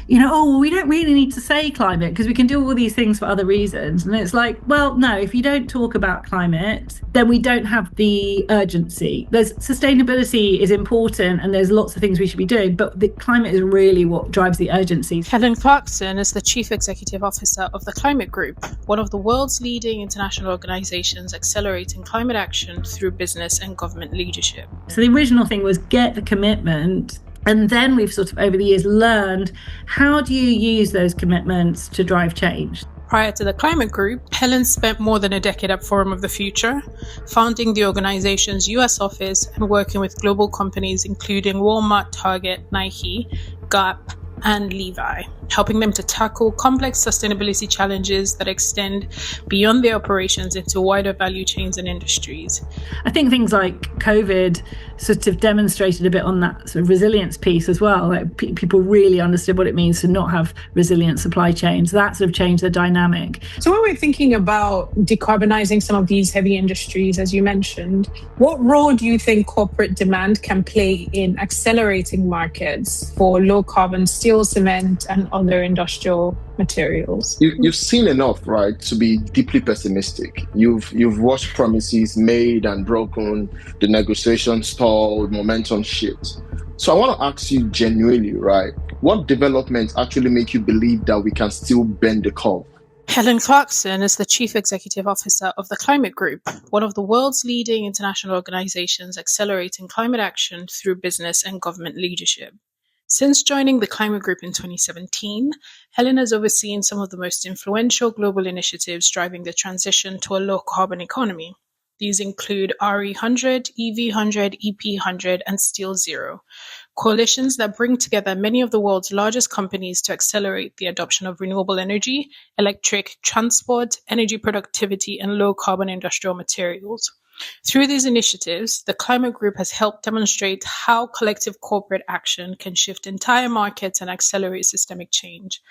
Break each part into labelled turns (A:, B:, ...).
A: well, we don't really need to say climate because we can do all these things for other reasons. And it's like, well, no, if you don't talk about climate, then we don't have the urgency. There's sustainability is important and there's lots of things we should be doing, but the climate is really what drives the urgency.
B: Helen Clarkson is the Chief Executive Officer of the Climate Group, one of the world's leading international organizations accelerating climate action through business and government leadership.
A: So the original thing was get the commitment. And then we've sort of over the years learned, how do you use those commitments to drive change?
B: Prior to the Climate Group, Helen spent more than a decade at Forum of the Future, founding the organization's US office and working with global companies including Walmart, Target, Nike, Gap, and Levi, helping them to tackle complex sustainability challenges that extend beyond their operations into wider value chains and industries.
A: I think things like COVID sort of demonstrated a bit on that sort of resilience piece as well. Like people really understood what it means to not have resilient supply chains. That sort of changed the dynamic.
C: So when we're thinking about decarbonizing some of these heavy industries, as you mentioned, what role do you think corporate demand can play in accelerating markets for low carbon steel, cement, and other industrial materials?
D: You've seen enough, right, to be deeply pessimistic. You've watched promises made and broken, the negotiations stalled, momentum shift. So I want to ask you genuinely, right, what developments actually make you believe that we can still bend the curve?
B: Helen Clarkson is the Chief Executive Officer of the Climate Group, one of the world's leading international organizations accelerating climate action through business and government leadership. Since joining the Climate Group in 2017, Helen has overseen some of the most influential global initiatives driving the transition to a low-carbon economy. These include RE100, EV100, EP100, and Steel Zero, coalitions that bring together many of the world's largest companies to accelerate the adoption of renewable energy, electric transport, energy productivity, and low-carbon industrial materials. Through these initiatives, the Climate Group has helped demonstrate how collective corporate action can shift entire markets and accelerate systemic change.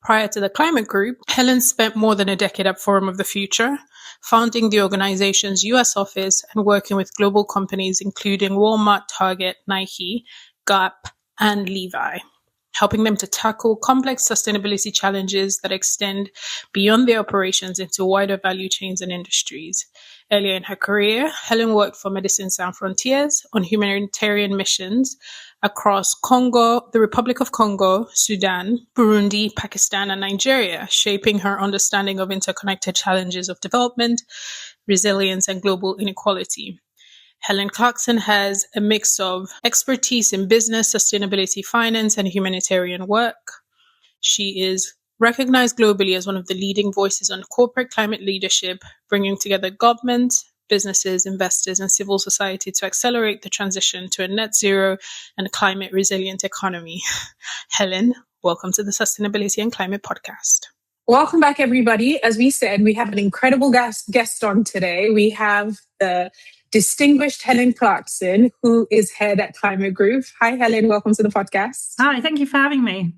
B: Prior to the Climate Group, Helen spent more than a decade at Forum of the Future, founding the organization's US office and working with global companies including Walmart, Target, Nike, Gap, and Levi, helping them to tackle complex sustainability challenges that extend beyond their operations into wider value chains and industries. Earlier in her career, Helen worked for Médecins Sans Frontières on humanitarian missions across Congo, the Republic of Congo, Sudan, Burundi, Pakistan, and Nigeria, shaping her understanding of interconnected challenges of development, resilience, and global inequality. Helen Clarkson has a mix of expertise in business, sustainability, finance, and humanitarian work. She is recognized globally as one of the leading voices on corporate climate leadership, bringing together government, businesses, investors, and civil society to accelerate the transition to a net zero and climate resilient economy. Helen, welcome to the Sustainability and Climate Podcast.
C: Welcome back, everybody. As we said, we have an incredible guest on today. We have the distinguished Helen Clarkson, who is head at Climate Group. Hi, Helen. Welcome to the podcast.
A: Hi, thank you for having me.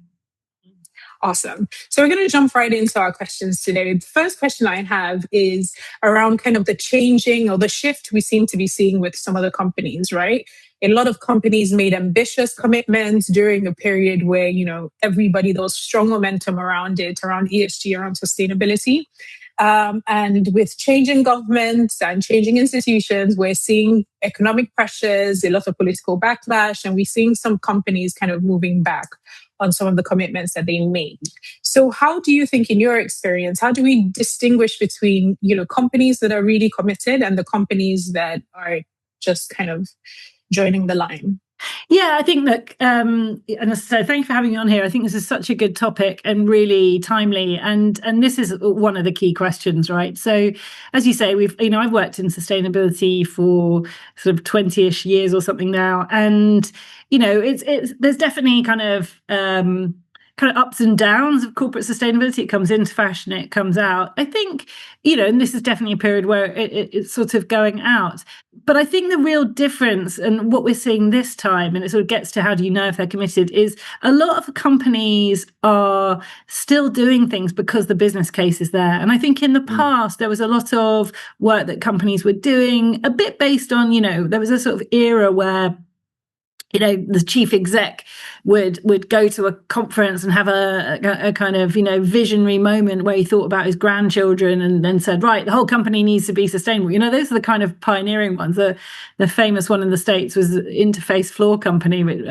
C: Awesome. So we're going to jump right into our questions today. The first question I have is around kind of the changing or the shift we seem to be seeing with some of the companies, right? A lot of companies made ambitious commitments during a period where, everybody, there was strong momentum around it, around ESG, around sustainability. And with changing governments and changing institutions, we're seeing economic pressures, a lot of political backlash, and we're seeing some companies kind of moving back on some of the commitments that they made. So how do you think, in your experience, how do we distinguish between, companies that are really committed and the companies that are just kind of joining the line?
A: Yeah, I think that, and so thank you for having me on here. I think this is such a good topic and really timely. And this is one of the key questions, right? So as you say, I've worked in sustainability for sort of 20-ish years or something now. And, there's definitely kind of ups and downs of corporate sustainability. It comes into fashion, it comes out. I think, and this is definitely a period where it's sort of going out. But I think the real difference and what we're seeing this time, and it sort of gets to how do you know if they're committed, is a lot of companies are still doing things because the business case is there. And I think in the past, there was a lot of work that companies were doing a bit based on, there was a sort of era where the chief exec would go to a conference and have a kind of, visionary moment where he thought about his grandchildren and then said, right, the whole company needs to be sustainable. Those are the kind of pioneering ones. The famous one in the States was the Interface Floor Company with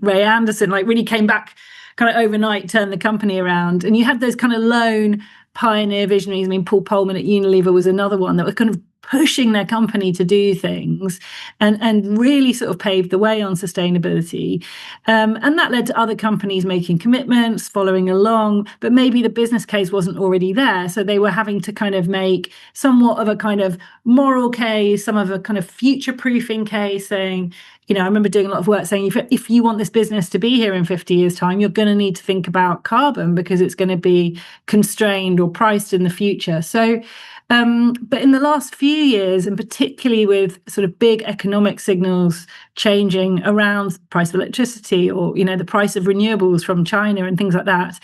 A: Ray Anderson, really came back kind of overnight, turned the company around. And you had those kind of lone pioneer visionaries. Paul Polman at Unilever was another one that was kind of pushing their company to do things and really sort of paved the way on sustainability. And that led to other companies making commitments, following along, but maybe the business case wasn't already there. So they were having to kind of make somewhat of a kind of moral case, some of a kind of future-proofing case, saying, I remember doing a lot of work saying, if you want this business to be here in 50 years' time, you're going to need to think about carbon because it's going to be constrained or priced in the future. So, but in the last few years, and particularly with sort of big economic signals changing around the price of electricity or, the price of renewables from China and things like that,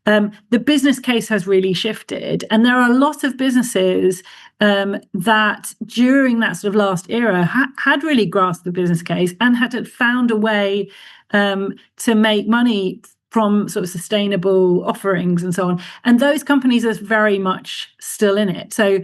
A: the business case has really shifted. And there are a lot of businesses that during that sort of last era had really grasped the business case and had found a way to make money from sort of sustainable offerings and so on. And those companies are very much still in it. So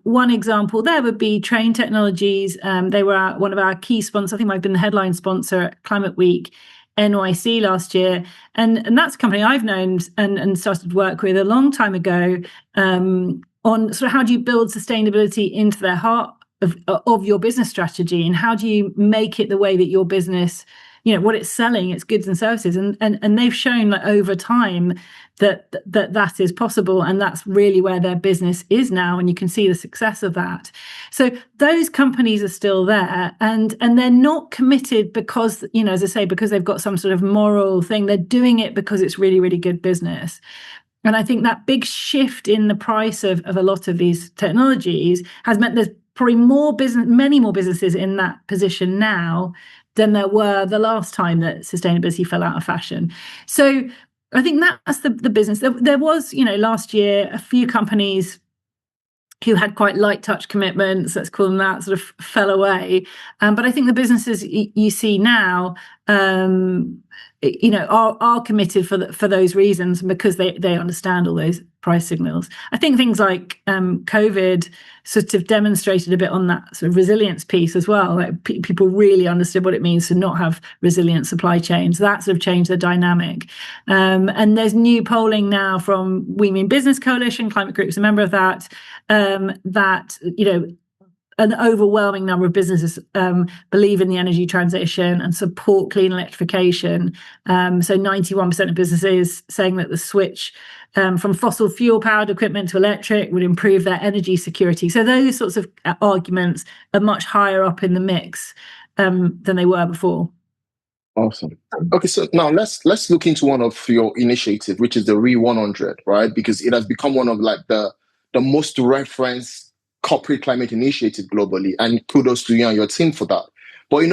A: one example there would be Train Technologies. They were one of our key sponsors. I think I've been the headline sponsor at Climate Week NYC last year. And that's a company I've known and started work with a long time ago on sort of how do you build sustainability into the heart of your business strategy, and how do you make it the way that your business, what it's selling, its goods and services, and they've shown that over time that is possible, and that's really where their business is now, and you can see the success of that. So those companies are still there, and they're not committed because, as I say, because they've got some sort of moral thing. They're doing it because it's really, really good business. And I think that big shift in the price of a lot of these technologies has meant there's probably many more businesses in that position now than there were the last time that sustainability fell out of fashion. So I think that's the business. There was, last year, a few companies who had quite light touch commitments, let's call them that, sort of fell away. But I think the businesses you see now, are committed for those reasons, because they understand all those price signals. I think things like COVID sort of demonstrated a bit on that sort of resilience piece as well. Like people really understood what it means to not have resilient supply chains. That sort of changed the dynamic. And there's new polling now from We Mean Business Coalition, Climate Group's a member of that, that an overwhelming number of businesses believe in the energy transition and support clean electrification. So 91% of businesses saying that the switch from fossil fuel powered equipment to electric would improve their energy security. So those sorts of arguments are much higher up in the mix than they were before.
D: Awesome. Okay, so now let's look into one of your initiatives, which is the RE100, right? Because it has become one of the most referenced corporate climate initiative globally, and kudos to you and your team for that. But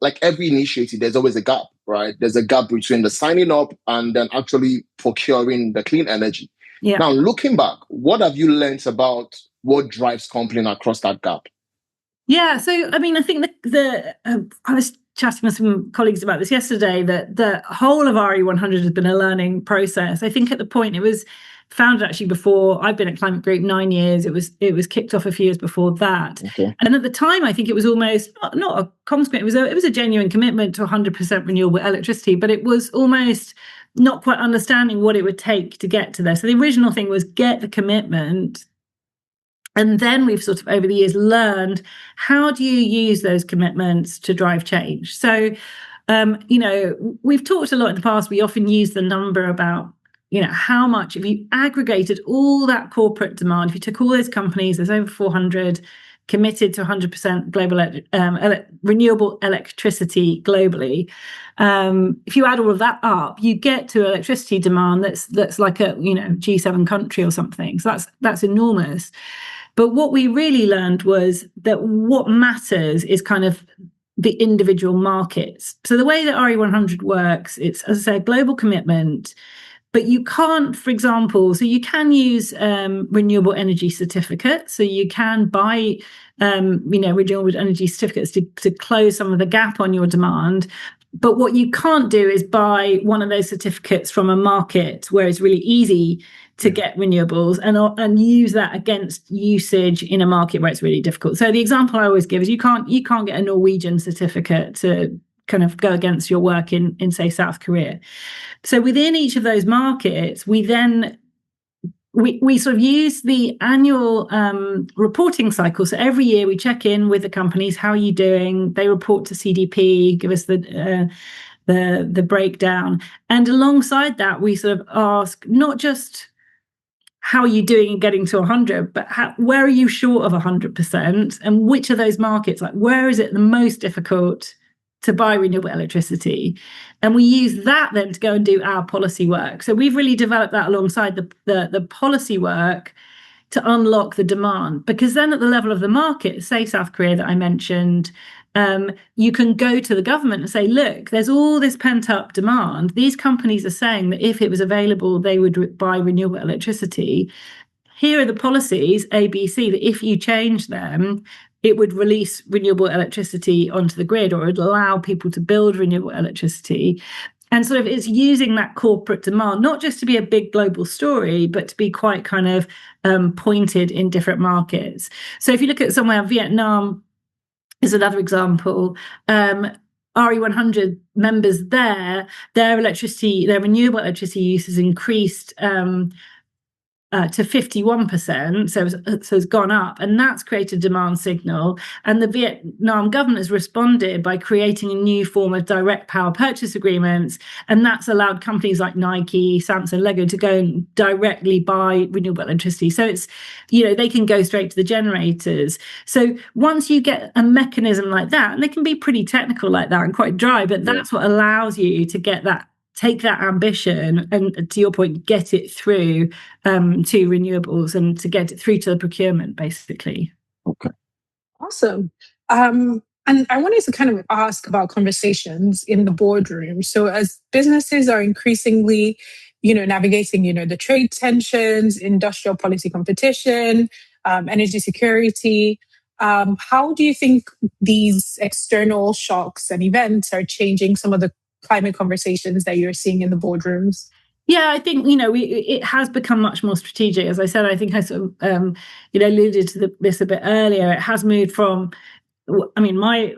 D: like every initiative, there's always a gap, right? There's a gap between the signing up and then actually procuring the clean energy.
A: Yeah.
D: Now, looking back, what have you learned about what drives companies across that gap?
A: Yeah, so I think I was chatting with some colleagues about this yesterday, that the whole of RE100 has been a learning process. I think at the point it was founded actually before I've been at Climate Group 9 years. It was kicked off a few years before that.
D: Okay.
A: And at the time, I think it was almost not a commitment. It was a genuine commitment to 100% renewable electricity, but it was almost not quite understanding what it would take to get to there. So the original thing was get the commitment. And then we've sort of over the years learned, how do you use those commitments to drive change? So, we've talked a lot in the past. We often use the number about, how much, if you aggregated all that corporate demand, if you took all those companies, there's over 400 committed to 100% global renewable electricity globally. If you add all of that up, you get to electricity demand that's like a G7 country or something. So that's enormous. But what we really learned was that what matters is kind of the individual markets. So the way that RE100 works, it's, as I say, a global commitment. But you can't, for example, so you can use renewable energy certificates. So you can buy, renewable energy certificates to close some of the gap on your demand. But what you can't do is buy one of those certificates from a market where it's really easy to get renewables and use that against usage in a market where it's really difficult. So the example I always give is you can't get a Norwegian certificate to kind of go against your work in say South Korea. So within each of those markets, we sort of use the annual reporting cycle. So every year we check in with the companies. How are you doing? They report to CDP, give us the breakdown. And alongside that, we sort of ask not just how are you doing in getting to 100, but where are you short of 100%? And which of those markets, like where is it the most difficult to buy renewable electricity? And we use that then to go and do our policy work. So we've really developed that alongside the policy work to unlock the demand. Because then at the level of the market, say South Korea that I mentioned, you can go to the government and say, look, there's all this pent up demand. These companies are saying that if it was available, they would buy renewable electricity. Here are the policies, A, B, C, that if you change them, it would release renewable electricity onto the grid, or it would allow people to build renewable electricity. And sort of it's using that corporate demand, not just to be a big global story, but to be quite kind of pointed in different markets. So if you look at somewhere, Vietnam is another example. RE100 members there, their renewable electricity use has increased to 51%, so it's gone up, and that's created a demand signal. And the Vietnam government has responded by creating a new form of direct power purchase agreements, and that's allowed companies like Nike, Samsung, Lego to go and directly buy renewable electricity. So it's, they can go straight to the generators. So once you get a mechanism like that, and they can be pretty technical like that and quite dry, but that's what allows you to get that. Take that ambition and, to your point, get it through to renewables and to get it through to the procurement, basically.
D: Okay.
C: Awesome. And I wanted to kind of ask about conversations in the boardroom. So as businesses are increasingly, navigating, the trade tensions, industrial policy competition, energy security, how do you think these external shocks and events are changing some of the climate conversations that you're seeing in the boardrooms?
A: Yeah, I think, it has become much more strategic. As I said, I think I sort of, alluded to this a bit earlier. It has moved from, in my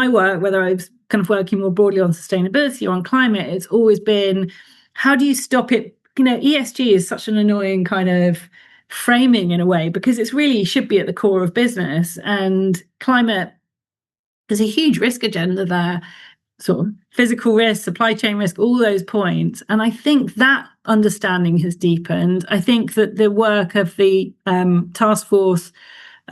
A: work, whether I was kind of working more broadly on sustainability or on climate, it's always been, how do you stop it? ESG is such an annoying kind of framing in a way, because it's really should be at the core of business, and climate, there's a huge risk agenda there. Sort of physical risk, supply chain risk, all those points. And I think that understanding has deepened. I think that the work of the task force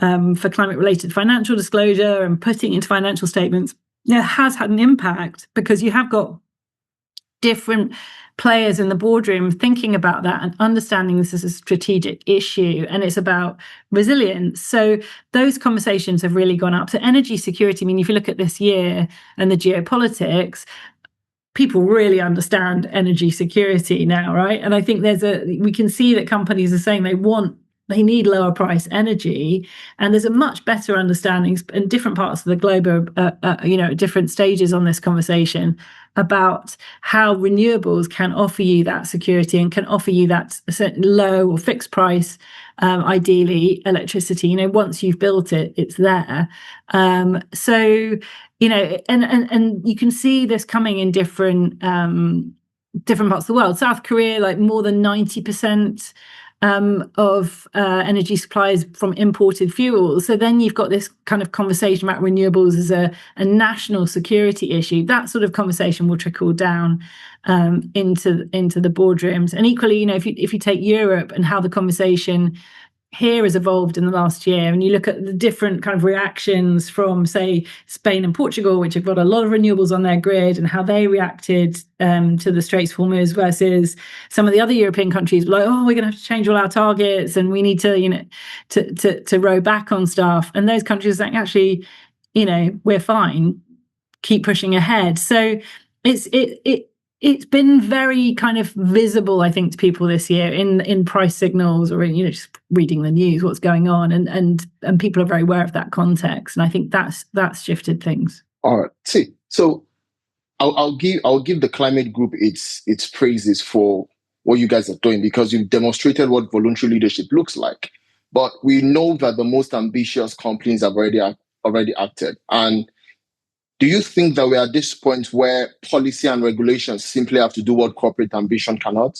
A: for climate-related financial disclosure and putting into financial statements has had an impact, because you have got different players in the boardroom thinking about that and understanding this is a strategic issue, and it's about resilience. So those conversations have really gone up. So energy security, if you look at this year and the geopolitics, people really understand energy security now, right? And I think we can see that companies are saying they need lower price energy, and there's a much better understanding in different parts of the globe, at different stages on this conversation about how renewables can offer you that security and can offer you that low or fixed price, ideally, electricity. Once you've built it, it's there. So, and you can see this coming in different parts of the world. South Korea, like more than 90% of energy supplies from imported fuels. So then you've got this kind of conversation about renewables as a national security issue. That sort of conversation will trickle down into the boardrooms. And equally, if you take Europe and how the conversation here has evolved in the last year, and you look at the different kind of reactions from, say, Spain and Portugal, which have got a lot of renewables on their grid, and how they reacted to the Straits of Hormuz, versus some of the other European countries like, oh, we're going to have to change all our targets and we need to, to row back on stuff. And those countries are saying, actually, we're fine, keep pushing ahead. So it's been very kind of visible, I think, to people this year in price signals or in, just reading the news, what's going on, and people are very aware of that context, and I think that's shifted things.
D: All right. See, so I'll give the climate group its praises for what you guys are doing, because you've demonstrated what voluntary leadership looks like. But we know that the most ambitious companies have already acted. And do you think that we're at this point where policy and regulations simply have to do what corporate ambition cannot?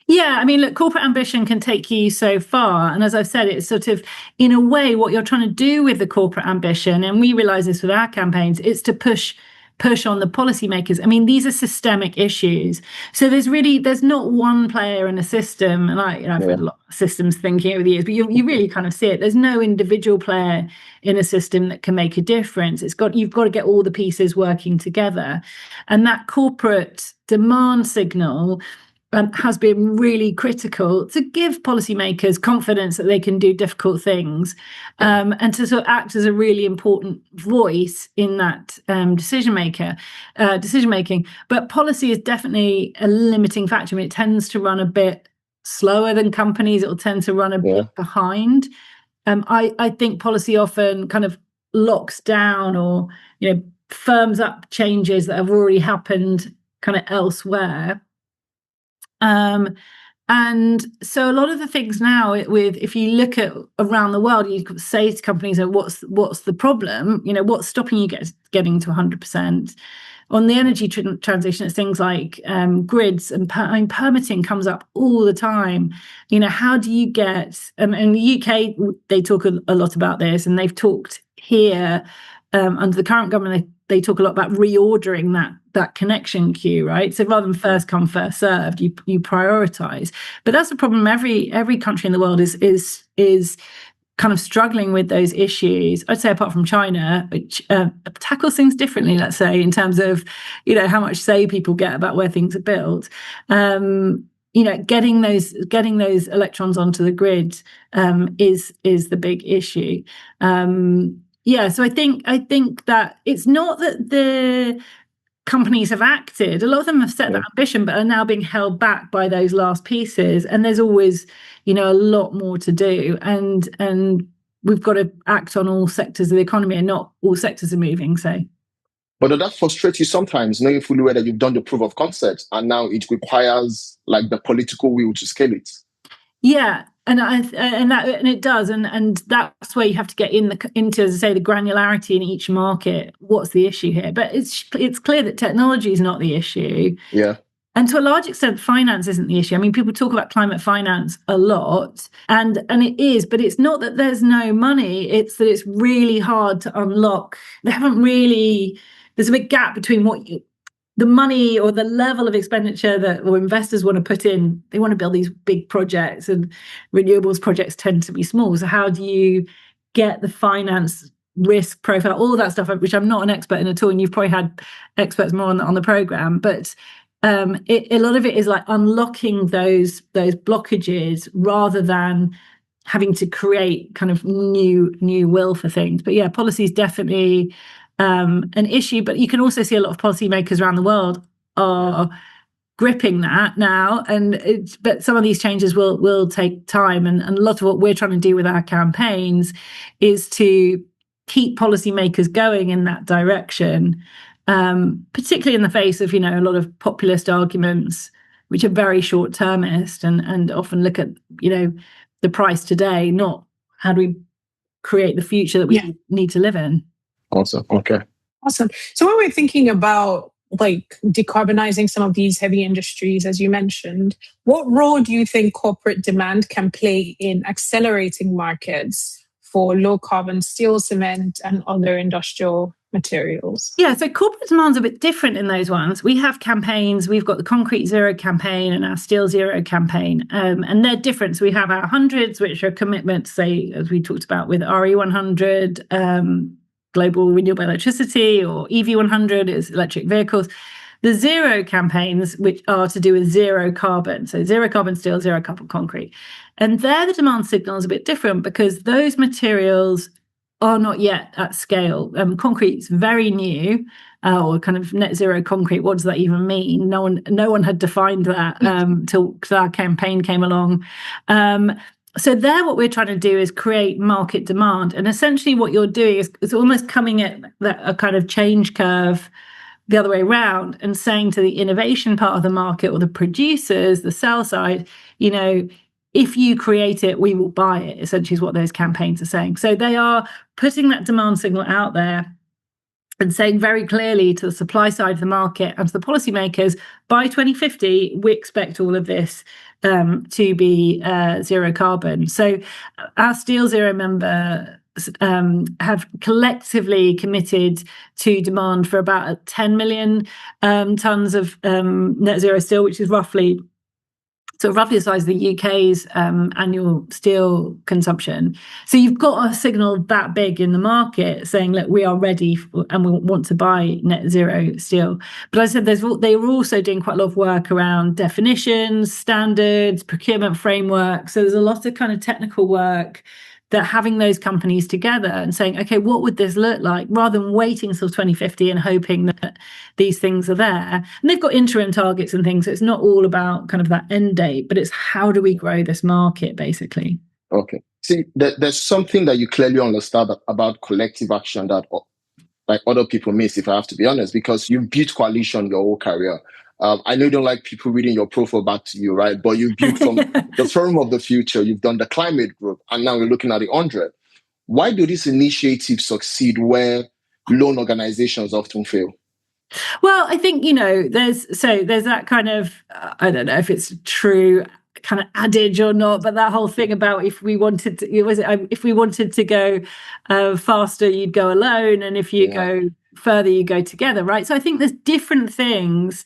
A: Yeah, I mean, look, corporate ambition can take you so far. And as I've said, it's sort of, in a way, what you're trying to do with the corporate ambition, and we realize this with our campaigns, is to push on the policymakers. I mean, these are systemic issues. So there's not one player in a system. And I've read a lot of systems thinking over the years, but you really kind of see it. There's no individual player in a system that can make a difference. You've got to get all the pieces working together. And that corporate demand signal has been really critical to give policymakers confidence that they can do difficult things, and to sort of act as a really important voice in that decision making. But policy is definitely a limiting factor. I mean, it tends to run a bit slower than companies. It will tend to run a bit behind. I think policy often kind of locks down or firms up changes that have already happened kind of elsewhere. And so a lot of the things now if you look at around the world, you could say to companies, what's the problem? What's stopping you getting to 100%? On the energy transition, it's things like grids and permitting comes up all the time. How do you get, in the UK, they talk a lot about this, and they've talked here under the current government, they talk a lot about reordering that connection queue, right? So rather than first come, first served, you prioritize. But that's the problem. Every country in the world is kind of struggling with those issues. I'd say apart from China, which tackles things differently, let's say, in terms of how much say people get about where things are built. Getting those electrons onto the grid is the big issue. So I think that it's not that the companies have acted. A lot of them have set that ambition, but are now being held back by those last pieces. And there's always, a lot more to do. And we've got to act on all sectors of the economy, and not all sectors are moving. So,
D: but does that frustrate you sometimes, knowing fully well that you've done the proof of concept and now it requires like the political will to scale it? Yeah.
A: And it does, and that's where you have to get into, as I say, the granularity in each market. What's the issue here? But it's clear that technology is not the issue.
D: Yeah.
A: And to a large extent, finance isn't the issue. I mean, people talk about climate finance a lot, and it is, but it's not that there's no money. It's that it's really hard to unlock. There's a big gap between the money or the level of expenditure that investors want to put in. They want to build these big projects, and renewables projects tend to be small. So how do you get the finance risk profile, all that stuff, which I'm not an expert in at all, and you've probably had experts more on the program, but a lot of it is like unlocking those blockages rather than having to create kind of new will for things. But yeah, policy is definitely an issue, but you can also see a lot of policymakers around the world are gripping that now, but some of these changes will take time, and a lot of what we're trying to do with our campaigns is to keep policymakers going in that direction, particularly in the face of a lot of populist arguments which are very short-termist and often look at the price today, not how do we create the future that we need to live in.
D: Awesome. Okay.
C: Awesome. So when we're thinking about like decarbonizing some of these heavy industries, as you mentioned, what role do you think corporate demand can play in accelerating markets for low carbon steel, cement, and other industrial materials?
A: Yeah, so corporate demand's a bit different in those ones. We have campaigns. We've got the Concrete Zero campaign and our Steel Zero campaign, and they're different. So we have our hundreds, which are commitments, say, as we talked about with RE100, global renewable electricity, or EV100 is electric vehicles. The zero campaigns, which are to do with zero carbon, so zero carbon steel, zero carbon concrete. And there the demand signal is a bit different because those materials are not yet at scale. Concrete's very new. or kind of net zero concrete. What does that even mean? No one had defined that till our campaign came along. So there, what we're trying to do is create market demand, and essentially what you're doing is almost coming at a kind of change curve the other way around and saying to the innovation part of the market or the producers, the sell side, if you create it, we will buy it, essentially is what those campaigns are saying. So they are putting that demand signal out there and saying very clearly to the supply side of the market and to the policymakers, by 2050, we expect all of this to be zero carbon. So our Steel Zero member have collectively committed to demand for about 10 million tons of net zero steel, which is roughly the size of the UK's annual steel consumption. So you've got a signal that big in the market saying, look, we are ready and we want to buy net zero steel. But as I said, they were also doing quite a lot of work around definitions, standards, procurement framework. So there's a lot of kind of technical work that having those companies together and saying, okay, what would this look like, rather than waiting until 2050 and hoping that these things are there. And they've got interim targets and things. So it's not all about kind of that end date, but it's how do we grow this market, basically.
D: Okay. See, there's something that you clearly understand about collective action that like other people miss, if I have to be honest, because you've built coalition your whole career. I know you don't like people reading your profile back to you, right? But you built from the Forum of the Future, you've done the Climate Group, and now we're looking at the 100. Why do these initiatives succeed where lone organizations often fail?
A: Well, I think, there's that kind of, I don't know if it's true kind of adage or not, but that whole thing about if we wanted to go faster, you'd go alone, and if you go further, you go together, right? So I think there's different things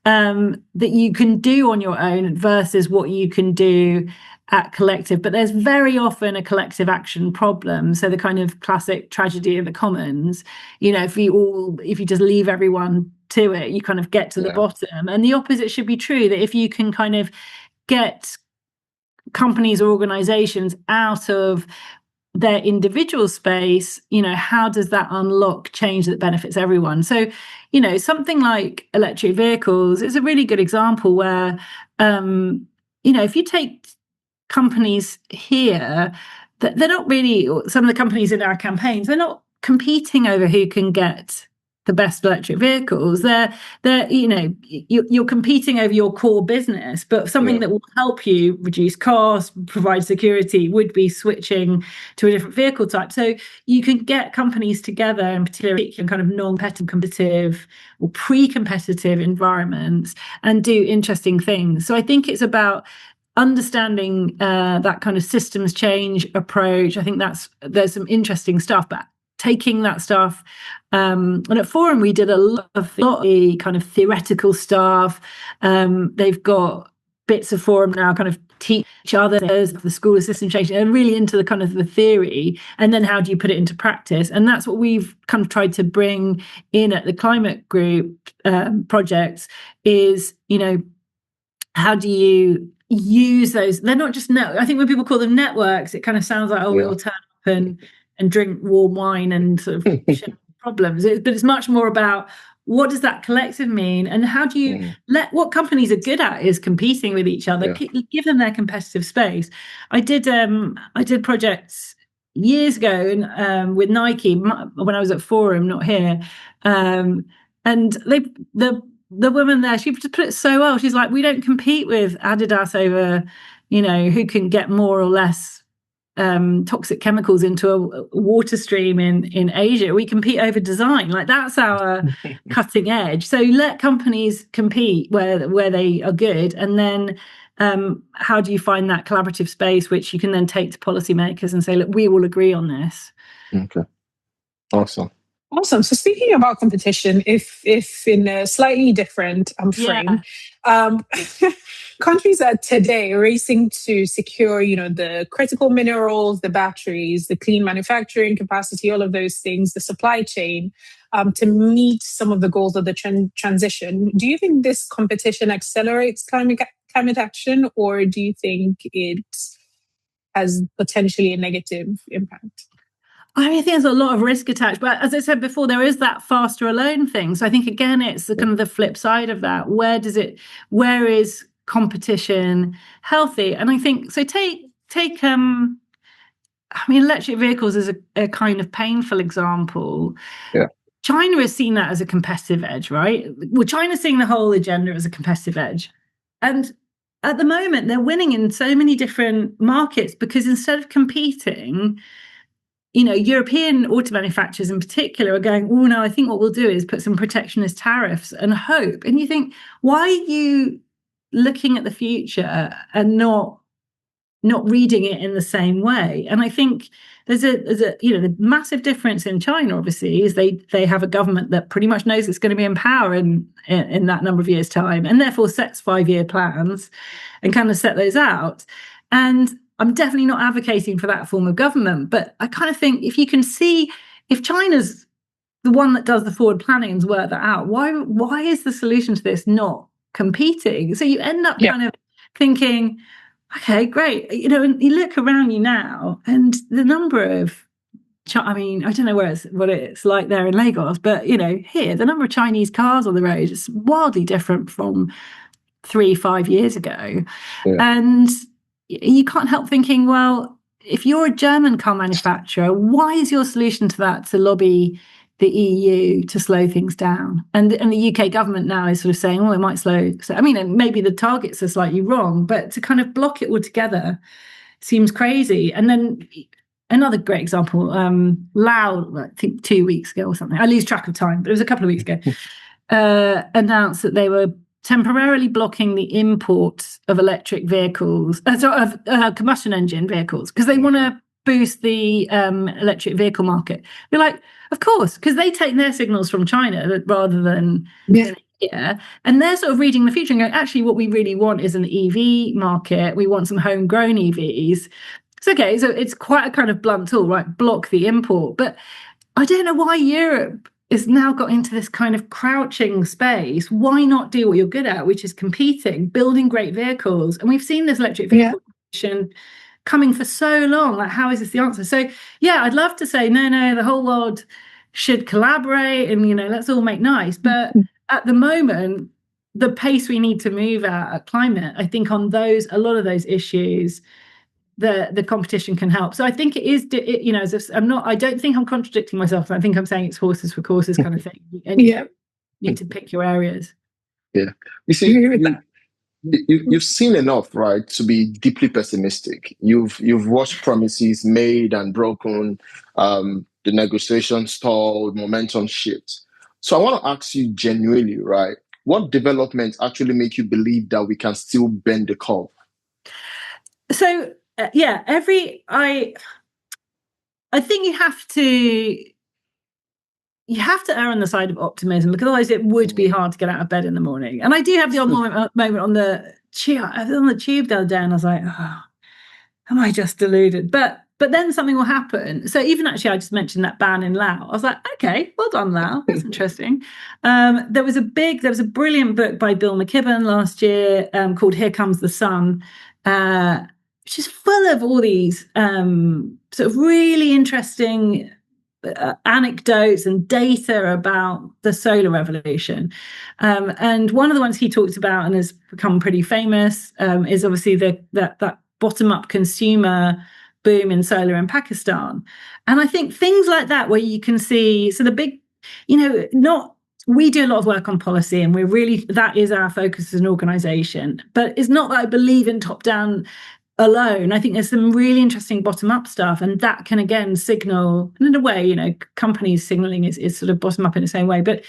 A: that you can do on your own versus what you can do at collective, but there's very often a collective action problem. So the kind of classic tragedy of the commons, if you just leave everyone to it, you kind of get to the bottom. And the opposite should be true, that if you can kind of get companies or organizations out of their individual space, how does that unlock change that benefits everyone? So, something like electric vehicles is a really good example where, if you take companies here, that they're not really, some of the companies in our campaigns, they're not competing over who can get the best electric vehicles. You're competing over your core business, but something that will help you reduce costs, provide security, would be switching to a different vehicle type. So you can get companies together, in particular kind of non-competitive or pre-competitive environments, and do interesting things. So I think it's about understanding that kind of systems change approach. I think there's some interesting stuff, but taking that stuff, and at Forum we did a lot of the kind of theoretical stuff. They've got bits of Forum now kind of teach others the school of system change, and really into the kind of the theory, and then how do you put it into practice? And that's what we've kind of tried to bring in at the Climate Group projects is, how do you use those? They're not just I think when people call them networks, it kind of sounds like, we all turn up and drink warm wine and sort of share problems. But it's much more about, what does that collective mean, and how do you what companies are good at is competing with each other, give them their competitive space. I did projects years ago with Nike when I was at Forum, not here, and the woman there, she just put it so well. She's like, we don't compete with Adidas over, who can get more or less toxic chemicals into a water stream in Asia. We compete over design. Like, that's our cutting edge. So let companies compete where they are good, and then how do you find that collaborative space which you can then take to policymakers and say, look, we will agree on this.
D: Okay, awesome.
C: So speaking about competition, if in a slightly different frame, countries are today racing to secure, the critical minerals, the batteries, the clean manufacturing capacity, all of those things, the supply chain, to meet some of the goals of the transition. Do you think this competition accelerates climate action, or do you think it has potentially a negative impact?
A: I mean, I think there's a lot of risk attached, but as I said before, there is that faster alone thing. So I think again, it's the kind of the flip side of that. Where is competition healthy? And I think so. Take I mean, electric vehicles is a kind of painful example.
D: Yeah.
A: China is seen that as a competitive edge, right? Well, China's seeing the whole agenda as a competitive edge, and at the moment they're winning in so many different markets because instead of competing, European auto manufacturers in particular are going, oh no, I think what we'll do is put some protectionist tariffs and hope. And you think, why are you looking at the future and not reading it in the same way? And I think there's a the massive difference in China, obviously, is they have a government that pretty much knows it's going to be in power in that number of years' time, and therefore sets 5-year plans and kind of set those out. And I'm definitely not advocating for that form of government, but I kind of think if you can see, if China's the one that does the forward planning and work that out, why is the solution to this not competing? So you end up kind of thinking, okay, great. And you look around you now, and the number of, I mean, I don't know what it's like there in Lagos, but here the number of Chinese cars on the road is wildly different from 3-5 years ago, and you can't help thinking, well, if you're a German car manufacturer, why is your solution to that to lobby the EU to slow things down? And the UK government now is sort of saying, well, it might slow. So, I mean, and maybe the targets are slightly wrong, but to kind of block it altogether seems crazy. And then another great example, Lao, I think 2 weeks ago or something, I lose track of time, but it was a couple of weeks ago, announced that they were temporarily blocking the import of electric vehicles, of combustion engine vehicles, because they want to boost the electric vehicle market. They're like, of course, because they take their signals from China rather than here. And they're sort of reading the future and going, actually, what we really want is an EV market. We want some homegrown EVs. It's okay. So it's quite a kind of blunt tool, right? Block the import. But I don't know why Europe is now got into this kind of crouching space. Why not do what you're good at, which is competing, building great vehicles? And we've seen this electric vehicle competition coming for so long. Like, how is this the answer? So, yeah, I'd love to say, no, the whole world should collaborate and, let's all make nice. But at the moment, the pace we need to move at climate, I think on a lot of those issues, the competition can help. So I think it is, I don't think I'm contradicting myself. I think I'm saying it's horses for courses kind of thing. And you need to pick your areas.
D: Yeah. You see, you've seen enough, right, to be deeply pessimistic. You've watched promises made and broken, the negotiation stalled, momentum shift. So I want to ask you genuinely, right, what developments actually make you believe that we can still bend the curve?
A: So I think you have to err on the side of optimism, because otherwise it would be hard to get out of bed in the morning. And I do have the odd moment on the tube the other day, and I was like, oh, am I just deluded? But then something will happen. So even actually, I just mentioned that ban in Laos. I was like, okay, well done, Laos. That's interesting. There was a brilliant book by Bill McKibben last year called Here Comes the Sun, which is full of all these sort of really interesting anecdotes and data about the solar revolution. And one of the ones he talked about and has become pretty famous is obviously that bottom-up consumer boom in solar in Pakistan. And I think things like that, where you can see, so the big, we do a lot of work on policy, and that is our focus as an organization. But it's not that I believe in top-down alone. I think there's some really interesting bottom-up stuff, and that can again signal, and in a way, companies signaling is sort of bottom-up in the same way. But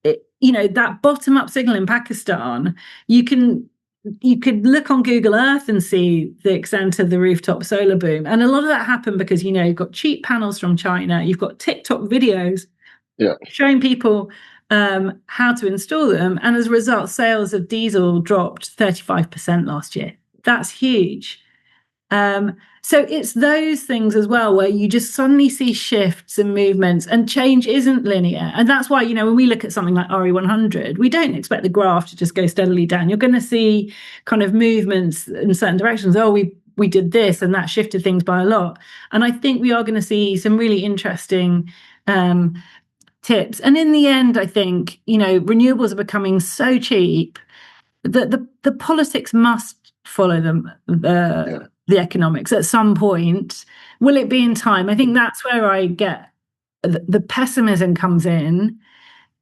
A: that bottom-up signal in Pakistan, you could look on Google Earth and see the extent of the rooftop solar boom, and a lot of that happened because you've got cheap panels from China, you've got TikTok videos showing people how to install them, and as a result, sales of diesel dropped 35% last year. That's huge. So it's those things as well, where you just suddenly see shifts and movements, and change isn't linear. And that's why, when we look at something like RE100, we don't expect the graph to just go steadily down. You're going to see kind of movements in certain directions. Oh, we we did this, and that shifted things by a lot. And I think we are going to see some really interesting tips. And in the end, I think, renewables are becoming so cheap that the politics must follow them, the economics at some point. Will it be in time? I think that's where I get the pessimism comes in,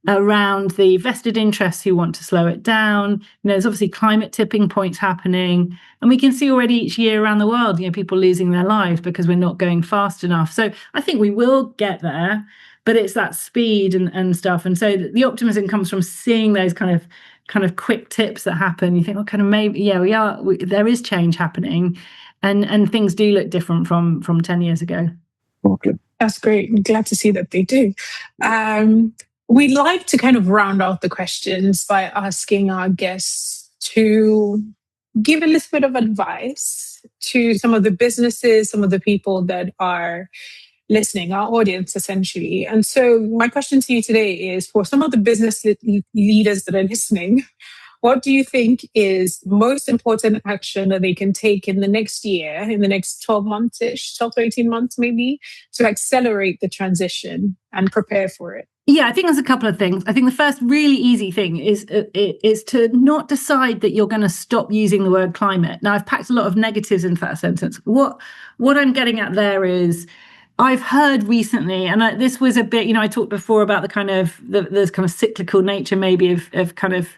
A: around the vested interests who want to slow it down. There's obviously climate tipping points happening, and we can see already each year around the world, people losing their lives because we're not going fast enough. So I think we will get there, but it's that speed and stuff. And so the optimism comes from seeing those kind of quick tips that happen. You think, well, kind of maybe, there is change happening, and things do look different from 10 years ago.
D: Okay.
C: That's great. I'm glad to see that they do. We'd like to kind of round out the questions by asking our guests to give a little bit of advice to some of the businesses, some of the people that are listening, our audience essentially. And so my question to you today is, for some of the business leaders that are listening, what do you think is most important action that they can take in the next year, in the next 12 months-ish, 12 to 18 months maybe, to accelerate the transition and prepare for it?
A: Yeah, I think there's a couple of things. I think the first really easy thing is to not decide that you're going to stop using the word climate. Now, I've packed a lot of negatives into that sentence. What I'm getting at there is, I've heard recently, and this was a bit, I talked before about the kind of cyclical nature maybe of kind of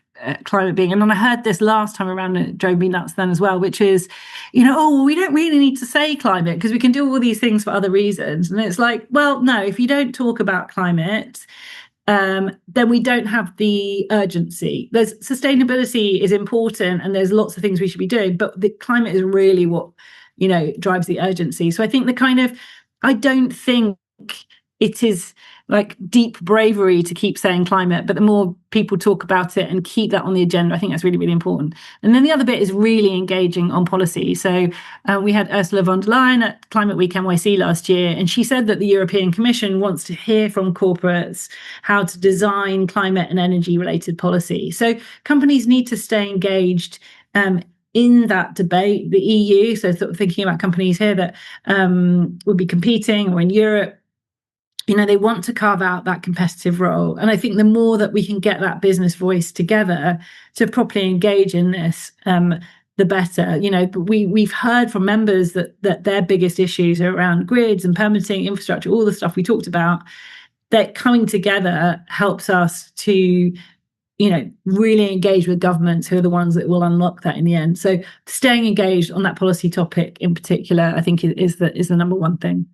A: climate being, and then I heard this last time around, and it drove me nuts then as well, which is, we don't really need to say climate because we can do all these things for other reasons. And it's like, well, no, if you don't talk about climate, then we don't have the urgency. There's sustainability is important, and there's lots of things we should be doing, but the climate is really what drives the urgency. So I think I don't think it is like deep bravery to keep saying climate, but the more people talk about it and keep that on the agenda, I think that's really, really important. And then the other bit is really engaging on policy. So we had Ursula von der Leyen at Climate Week NYC last year, and she said that the European Commission wants to hear from corporates how to design climate and energy related policy. So companies need to stay engaged in that debate. The EU, so sort of thinking about companies here that would be competing, or in Europe, they want to carve out that competitive role. And I think the more that we can get that business voice together to properly engage in this, the better. We've heard from members that their biggest issues are around grids and permitting, infrastructure, all the stuff we talked about. That coming together helps us to really engage with governments, who are the ones that will unlock that in the end. So staying engaged on that policy topic in particular, I think is the number one thing.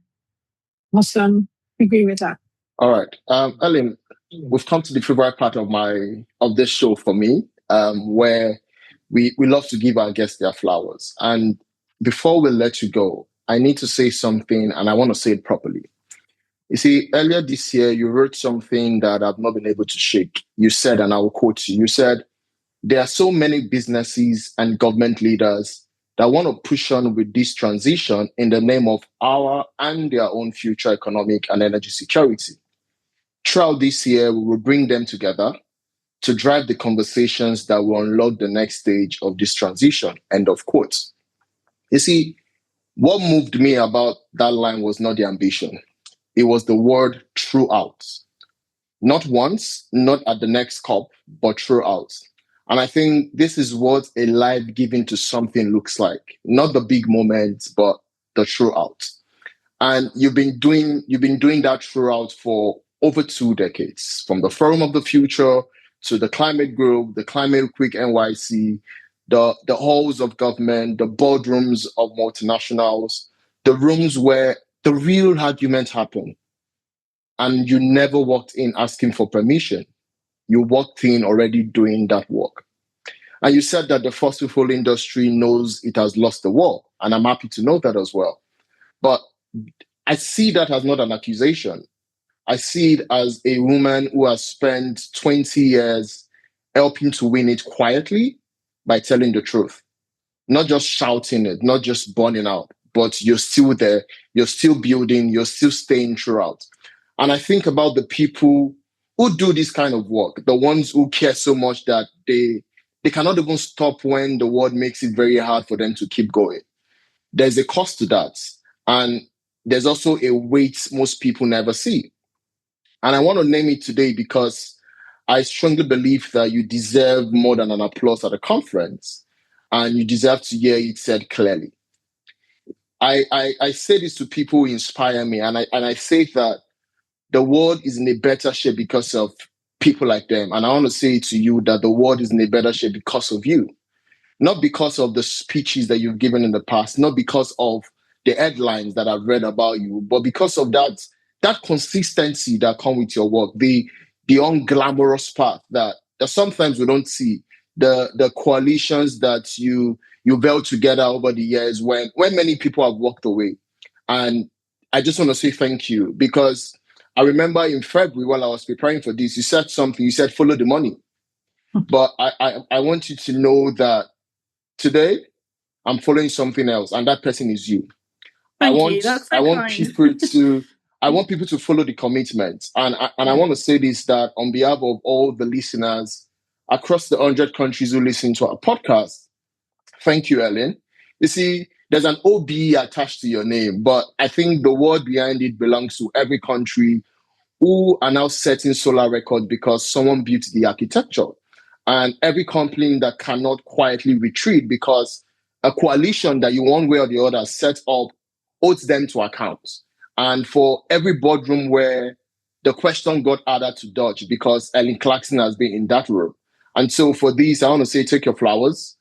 C: Awesome. Agree with that.
D: All right. Ellen, we've come to the favorite part of this show for me, where we love to give our guests their flowers. And before we let you go, I need to say something, and I want to say it properly. You see, earlier this year, you wrote something that I've not been able to shake. You said, and I will quote you, said, there are so many businesses and government leaders that want to push on with this transition in the name of our and their own future economic and energy security. Throughout this year, we will bring them together to drive the conversations that will unlock the next stage of this transition. End of quote. You see, what moved me about that line was not the ambition. It was the word throughout. Not once, not at the next COP, but throughout. And I think this is what a life giving to something looks like. Not the big moments, but the throughout. And you've been doing that throughout for over 2 decades, from the Forum of the Future to the Climate Group, the Climate Week NYC, the halls of government, the boardrooms of multinationals, the rooms where the real argument happened. And you never walked in asking for permission. You walked in already doing that work. And you said that the fossil fuel industry knows it has lost the war. And I'm happy to know that as well. But I see that as not an accusation. I see it as a woman who has spent 20 years helping to win it quietly by telling the truth. Not just shouting it, not just burning out, but you're still there, you're still building, you're still staying throughout. And I think about the people who do this kind of work, the ones who care so much that they cannot even stop when the world makes it very hard for them to keep going. there's a cost to that. And there's also a weight most people never see. And I want to name it today because I strongly believe that you deserve more than an applause at a conference, and you deserve to hear it said clearly. I say this to people who inspire me, and I say that the world is in a better shape because of people like them. And I want to say to you that the world is in a better shape because of you. Not because of the speeches that you've given in the past, not because of the headlines that I've read about you, but because of that consistency that comes with your work, the unglamorous part that sometimes we don't see, the coalitions that you built together over the years when many people have walked away. And I just want to say thank you, because I remember in February while I was preparing for this, you said something, you said follow the money. But I want you to know that today, I'm following something else, and that person is you.
A: Thank you. That's so
D: I want
A: kind.
D: people to follow the commitment, and I want to say this, that on behalf of all the listeners across the 100 countries who listen to our podcast, thank you, Helen. You see, there's an OBE attached to your name, but I think the word behind it belongs to every country who are now setting solar records because someone built the architecture. And every company that cannot quietly retreat because a coalition that you one way or the other set up holds them to account. And for every boardroom where the question got harder to dodge because Helen Clarkson has been in that room. And so for this, I want to say take your flowers.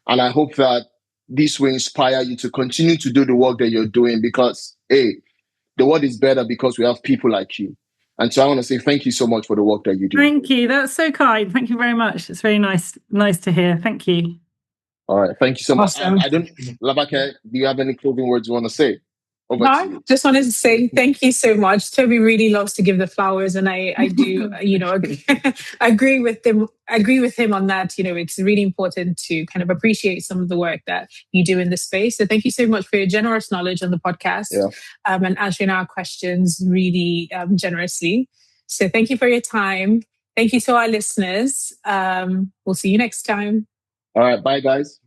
D: And I hope that this will inspire you to continue to do the work that you're doing, because, hey, the world is better because we have people like you. And so I want to say thank you so much for the work that you do.
A: Thank you. That's so kind. Thank you very much. It's very nice to hear. Thank you.
D: All right. Thank you so
C: Awesome.
D: much. I don't, Labake, do you have any closing words you want to say?
C: No, just wanted to say thank you so much. Toby really loves to give the flowers, and I do, agree with him on that. It's really important to kind of appreciate some of the work that you do in the space. So thank you so much for your generous knowledge on the podcast, and answering our questions really generously. So thank you for your time. Thank you to our listeners. We'll see you next time.
D: All right. Bye, guys.